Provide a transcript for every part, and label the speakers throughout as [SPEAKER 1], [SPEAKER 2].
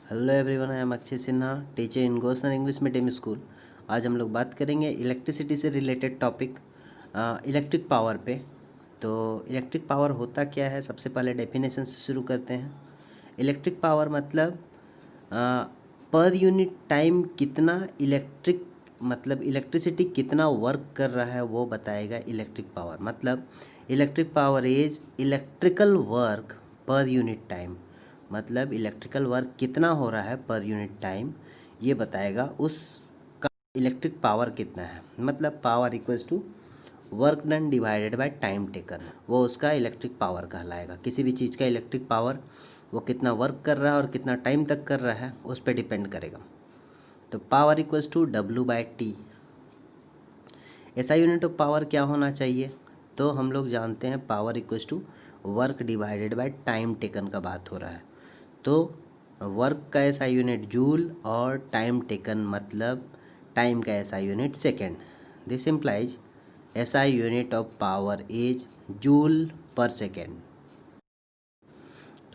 [SPEAKER 1] Hello everyone, I am Akshay Sinha, teacher in Gossner English medium school. आज हम लोग बात करेंगे इलेक्ट्रिसिटी से रिलेटेड टॉपिक इलेक्ट्रिक पावर पे। तो इलेक्ट्रिक पावर होता क्या है, सबसे पहले डेफिनेशन से शुरू करते हैं। इलेक्ट्रिक पावर मतलब पर यूनिट टाइम कितना इलेक्ट्रिसिटी कितना वर्क कर रहा है वो बताएगा इलेक्ट्रिक पावर। मतलब electric power is electrical work पर यूनिट टाइम, मतलब इलेक्ट्रिकल वर्क कितना हो रहा है पर यूनिट टाइम, ये बताएगा उसका इलेक्ट्रिक पावर कितना है। मतलब power equals to work done divided by time taken, वो उसका इलेक्ट्रिक पावर कहलाएगा। किसी भी चीज़ का इलेक्ट्रिक पावर वो कितना वर्क कर रहा है और कितना टाइम तक कर रहा है उस पर डिपेंड करेगा। तो पावर इक्वल्स टू W/T। ऐसा यूनिट ऑफ पावर क्या होना चाहिए, तो हम लोग जानते हैं power equals to work divided by time taken का बात हो रहा है। तो वर्क का ऐसा यूनिट जूल और टाइम टेकन मतलब टाइम का ऐसा यूनिट सेकेंड। दिस इम्प्लाइज ऐसा unit of power is joule per second.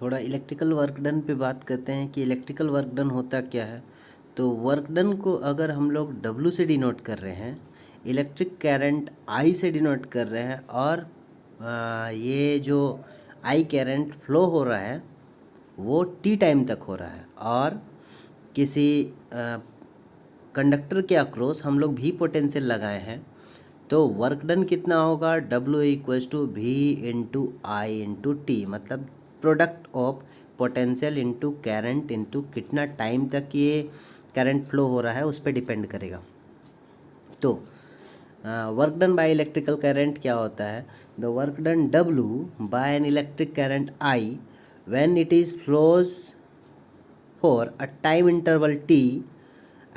[SPEAKER 1] थोड़ा इलेक्ट्रिकल वर्क डन पे बात करते हैं कि इलेक्ट्रिकल वर्क डन होता क्या है। तो वर्क डन को अगर हम लोग W से डिनोट कर रहे हैं, इलेक्ट्रिक करंट I से डिनोट कर रहे हैं, और ये जो I करंट फ्लो हो रहा है वो T टाइम तक हो रहा है, और किसी कंडक्टर के अक्रॉस हम लोग भी पोटेंशियल लगाए हैं, तो वर्क डन कितना होगा, W equals to V into I into T. मतलब product of potential into current into कितना टाइम तक ये करंट फ्लो हो रहा है उस पर डिपेंड करेगा। तो work done by electrical current क्या होता है, the work done W by an electric current I when it is flows for a time interval t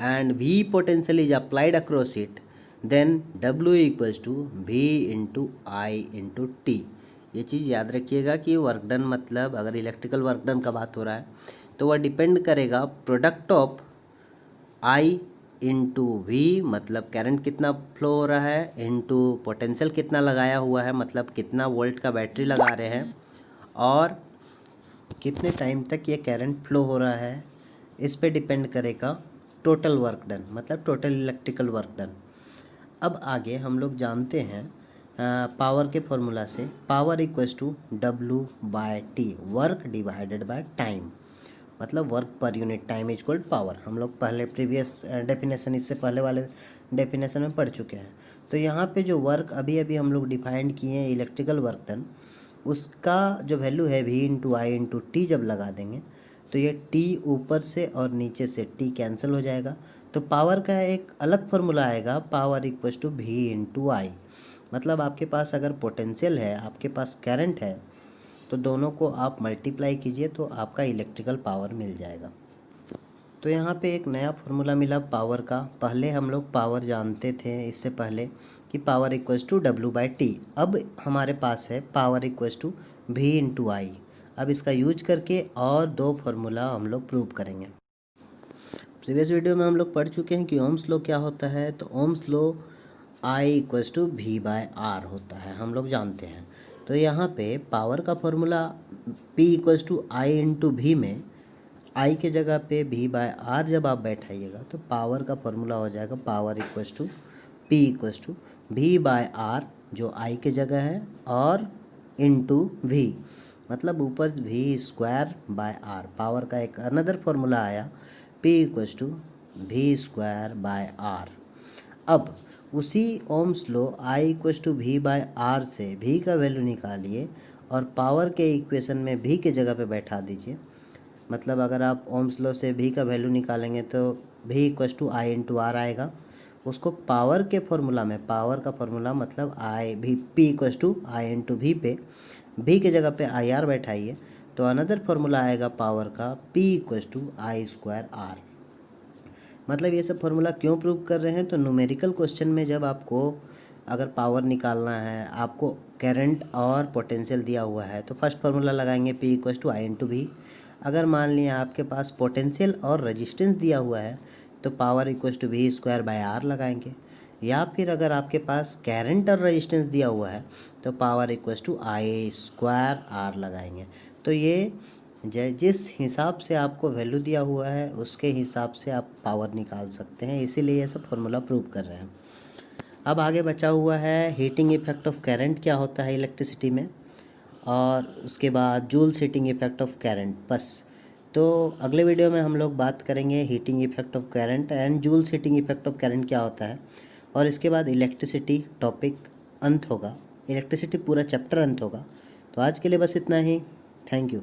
[SPEAKER 1] and V potential is applied across it, then W equals to V into I into T। ये चीज़ याद रखिएगा कि work done मतलब अगर electrical work done का बात हो रहा है तो वह डिपेंड करेगा product of I into V, मतलब करंट कितना फ्लो हो रहा है, इंटू पोटेंशियल कितना लगाया हुआ है, मतलब कितना वोल्ट का बैटरी लगा रहे हैं, और कितने टाइम तक ये करंट फ्लो हो रहा है, इस पे डिपेंड करेगा टोटल वर्क डन, मतलब टोटल इलेक्ट्रिकल वर्क डन। अब आगे हम लोग जानते हैं पावर के फॉर्मूला से, power equals to W/T, work divided by time. मतलब वर्क पर unit time is equal power. हम लोग पहले प्रीवियस डेफिनेशन, इससे पहले वाले डेफिनेशन में पढ़ चुके हैं। तो यहाँ पे जो वर्क अभी अभी हम लोग डिफाइंड किए हैं इलेक्ट्रिकल वर्क डन, उसका जो वैल्यू है V into I into T, जब लगा देंगे तो ये T ऊपर से और नीचे से T कैंसिल हो जाएगा। तो पावर का एक अलग फार्मूला आएगा, power equals to V into I. मतलब आपके पास अगर पोटेंशियल है, आपके पास करंट है, तो दोनों को आप मल्टीप्लाई कीजिए तो आपका इलेक्ट्रिकल पावर मिल जाएगा। तो यहाँ पे एक नया फार्मूला मिला पावर का। पहले हम लोग पावर जानते थे इससे पहले कि पावर इक्वल्स टू W/T। अब हमारे पास है power equals to V into I. अब इसका यूज करके और दो फार्मूला हम लोग प्रूव करेंगे। प्रीवियस वीडियो में हम लोग पढ़ चुके हैं कि ओम्स लॉ क्या होता है। तो Ohm's law I equals to V/R होता है, हम लोग जानते हैं। तो यहाँ पे पावर का formula P equals to I into V में I के जगह पे V/R जब आप बैठाइएगा तो पावर का फॉर्मूला हो जाएगा power equals to P equals to V/R, जो I के जगह है, और इंटू V, मतलब ऊपर V²/R। पावर का एक अनदर फॉर्मूला आया P इक्वल्स टू V²/R। अब उसी Ohm's law I equals to V/R से V का वैल्यू निकालिए और पावर के इक्वेशन में V के जगह पे बैठा दीजिए। मतलब अगर आप ओम्स लॉ से V का वैल्यू निकालेंगे तो V equals to I into R आएगा। उसको पावर के फॉर्मूला में, पावर का फॉर्मूला मतलब P equals to I into V पे V के जगह पे IR बैठाइए तो अनदर फार्मूला आएगा पावर का P इक्वल्स टू I²R। मतलब ये सब फार्मूला क्यों प्रूव कर रहे हैं, तो न्यूमेरिकल क्वेश्चन में जब आपको अगर पावर निकालना है, आपको करंट और पोटेंशियल दिया हुआ है, तो फर्स्ट फार्मूला लगाएंगे P equals to I into V. अगर मान लिया आपके पास पोटेंशियल और रेजिस्टेंस दिया हुआ है तो पावर इक्वल्स टू V²/R लगाएंगे। या फिर अगर आपके पास करंट और रेजिस्टेंस दिया हुआ है तो पावर इक्वल्स टू I²R लगाएंगे। तो ये जिस हिसाब से आपको वैल्यू दिया हुआ है उसके हिसाब से आप पावर निकाल सकते हैं, इसीलिए ये सब फॉर्मूला प्रूव कर रहे हैं। अब आगे बचा हुआ है हीटिंग इफेक्ट ऑफ करंट क्या होता है इलेक्ट्रिसिटी में, और उसके बाद Joule's heating effect of current, बस। तो अगले वीडियो में हम लोग बात करेंगे heating effect of current and Joule's heating effect of current क्या होता है, और इसके बाद इलेक्ट्रिसिटी टॉपिक अंत होगा, इलेक्ट्रिसिटी पूरा चैप्टर अंत होगा। तो आज के लिए बस इतना ही। Thank you.